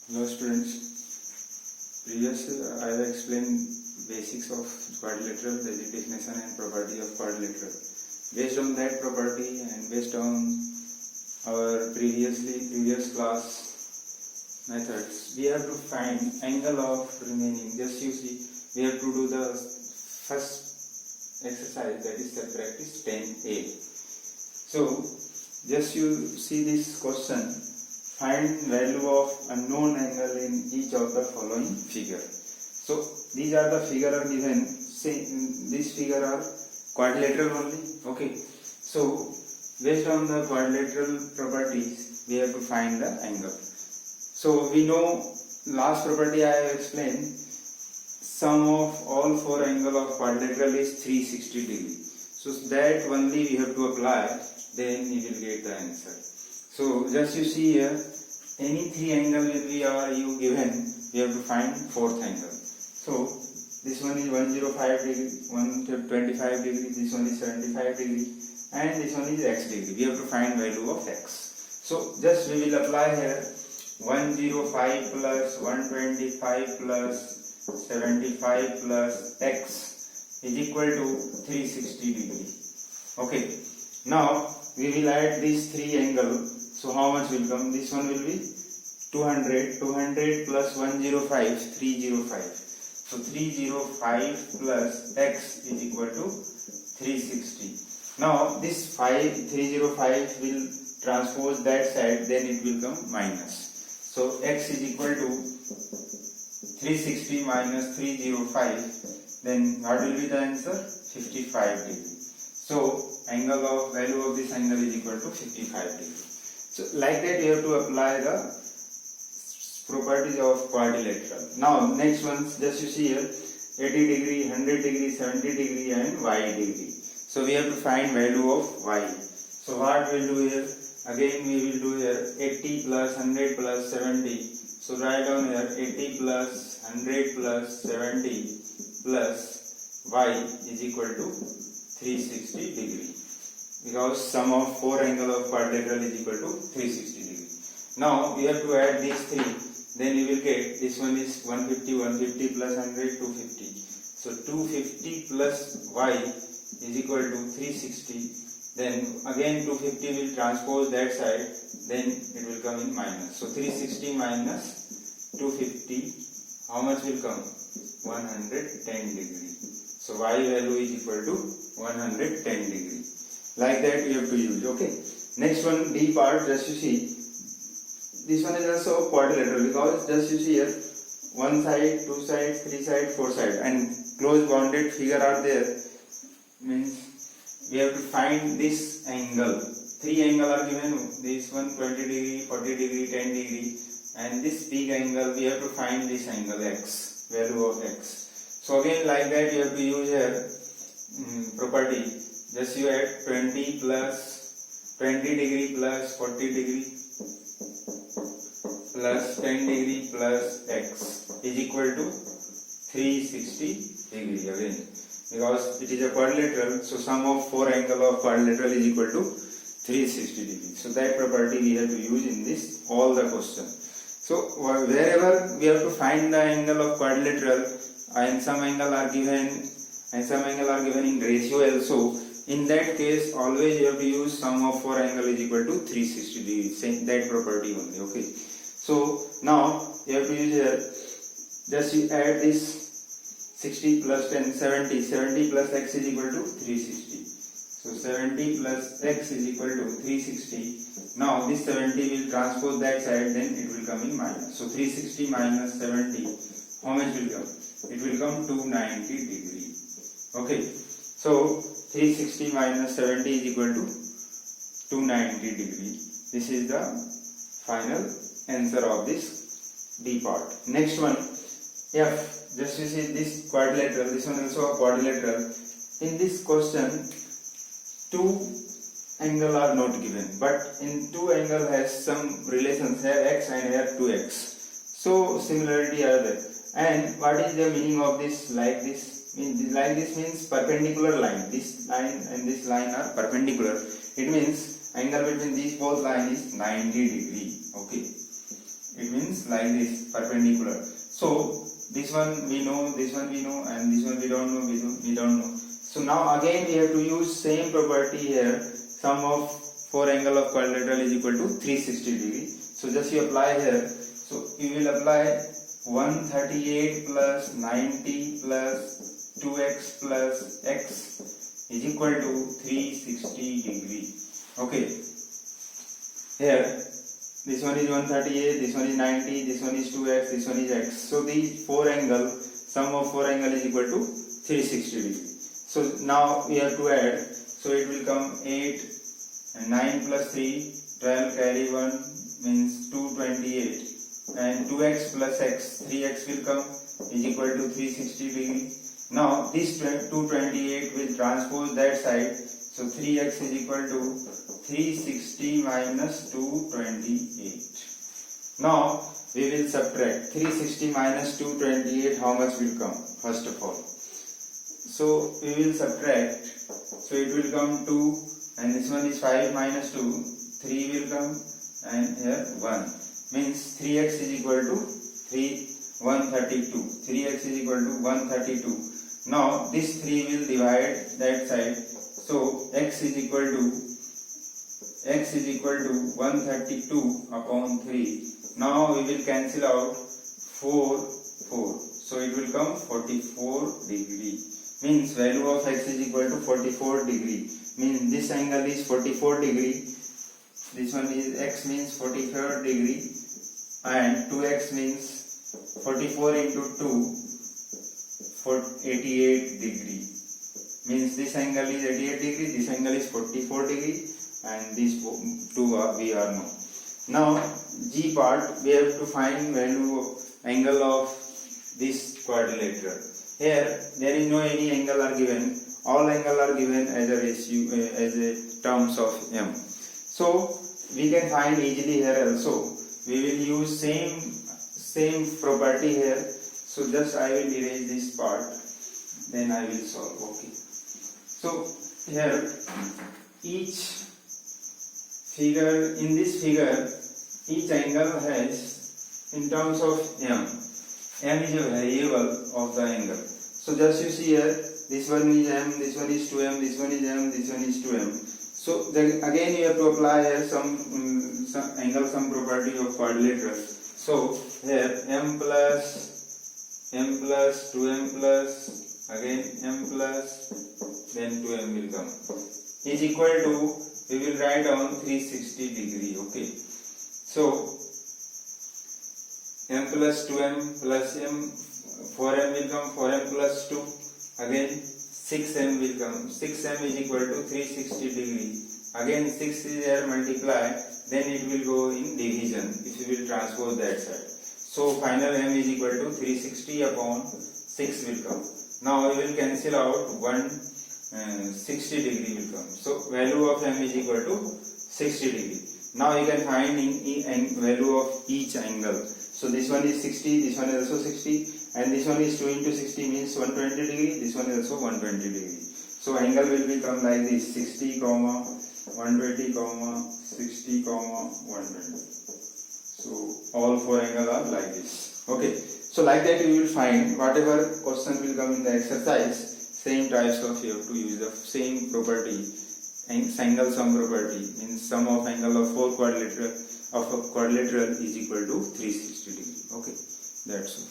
Hello students, previously I have explained basics of quadrilateral, basic definition and property of quadrilateral. Based on that property and based on our previous class methods, we have to find angle of remaining. Just you see, we have to do the first exercise, that is the practice 10a. So just you see this question. Find value of unknown angle in each of the following figure. So these are the figure are given. Say this figure are quadrilateral only. Okay. So based on the quadrilateral properties, we have to find the angle. So we know last property I have explained. Sum of all four angle of quadrilateral is 360 degrees. So that only we have to apply. Then we will get the answer. So just you see here, any three angle will be you given, we have to find fourth angle. So this one is 105 degree, 125 degree, this one is 75 degree, and this one is x degree. We have to find value of x. So just we will apply here 105 plus 125 plus 75 plus x is equal to 360 degree. Okay. Now we will add these three angles. So how much will come? This one will be 200. 200 plus 105, 305. So 305 plus x is equal to 360. Now this 305 will transpose that side, then it will come minus. So x is equal to 360 minus 305. Then what will be the answer? 55 degrees. So angle of value of this angle is equal to 55 degrees. So like that you have to apply the properties of quadrilateral. Now next one, just you see here 80 degree, 100 degree, 70 degree and y degree. So we have to find value of y. So what we will do here? Again we will do here 80 plus 100 plus 70. So write down here 80 plus 100 plus 70 plus y is equal to 360 degree. Because sum of four angle of quadrilateral is equal to 360 degree. Now we have to add these three. Then you will get this one is 150, 150 plus 100, 250. So 250 plus y is equal to 360. Then again 250 will transpose that side. Then it will come in minus. So 360 minus 250. How much will come? 110 degree. So y value is equal to 110 degree. Like that you have to use. Okay. Next one, D part, just you see. This one is also quadrilateral because just you see here, one side, two sides, three sides, four sides, and close bounded figure are there. Means we have to find this angle. Three angle are given. This one 20 degree, 40 degree, 10 degree, and this big angle we have to find this angle x, value of x. So again like that you have to use here property. Just you add 20 plus 20 degree plus 40 degree plus 10 degree plus x is equal to 360 degree again. Because it is a quadrilateral, so sum of four angle of quadrilateral is equal to 360 degree. So that property we have to use in this all the question. So wherever we have to find the angle of quadrilateral and some angle are given and some angle are given in ratio also. In that case, always you have to use sum of four angle is equal to 360 degrees. Same that property only. Okay. So now you have to use here. Just you add this 60 plus 10, 70. 70 plus x is equal to 360. So 70 plus x is equal to 360. Now this 70 will transpose that side. Then it will come in minus. So 360 minus 70. How much will come? It will come 290 degree. Okay. So 360 minus 70 is equal to 290 degree. This is the final answer of this D part. Next one, F. Just you see this quadrilateral, this one also a quadrilateral. In this question, two angle are not given, but in two angle has some relations, here x and here 2x. So similarity are there. And what is the meaning of this like this? Like this means perpendicular line. This line and this line are perpendicular. It means angle between these both lines is 90 degree. Okay. It means like this, perpendicular. So this one we know, this one we know, and this one we don't know, we don't know. So now again we have to use same property here. Sum of 4 angle of quadrilateral is equal to 360 degree. So just you apply here. So you will apply 138 plus 90 plus 2x plus x is equal to 360 degree. Okay. Here this one is 138, this one is 90, this one is 2x, this one is x. So these 4 angle, sum of 4 angle is equal to 360 degree. So now we have to add. So it will come 8 and 9 plus 3, 12 carry 1 means 228. And 2x plus x, 3x will come is equal to 360 degree. Now this 228 will transpose that side. So 3x is equal to 360 minus 228. Now we will subtract 360 minus 228. How much will come? First of all, so we will subtract. So it will come 2, and this one is 5 minus 2. 3 will come, and here 1 means 3x is equal to 132. 3x is equal to 132. Now this 3 will divide that side. So x is equal to 132 upon 3. Now we will cancel out 4. So it will come 44 degree. Means value of x is equal to 44 degree. Means this angle is 44 degree. This one is x means 44 degree, and 2x means 44 into 2 for 88 degree. Means this angle is 88 degree, this angle is 44 degree, and these two we are know. Now G part, we have to find value angle of this quadrilateral. Here there is no any angle are given. All angle are given as a ratio, as a terms of m. So we can find easily here also. We will use same property here. So just I will erase this part, then I will solve. Okay. So here each figure, in this figure, each angle has in terms of m. M is a variable of the angle. So just you see here, this one is m, this one is 2m, this one is m, this one is 2m. So then again you have to apply here some angle sum property of quadrilateral. So here m plus 2m plus again m plus then 2m will come is equal to, we will write down 360 degree. Okay. So m plus 2m plus m, 4m will come, 4m plus 2, again 6m will come, 6m is equal to 360 degree. Again 6 is there, multiply, then it will go in division if you will transpose that side. So final m is equal to 360 upon 6 will come. Now we will cancel out 60 degree will come. So value of m is equal to 60 degree. Now you can find in value of each angle. So this one is 60, this one is also 60, and this one is 2 into 60 means 120 degree, this one is also 120 degree. So angle will become like this, 60, 120, 60, 120. So all 4 angles are like this. Okay. So like that you will find whatever question will come in the exercise, same types of, you have to use the same property, angle sum property, means sum of angle of 4 quadrilateral of a quadrilateral is equal to 360 degree. Okay, that's all.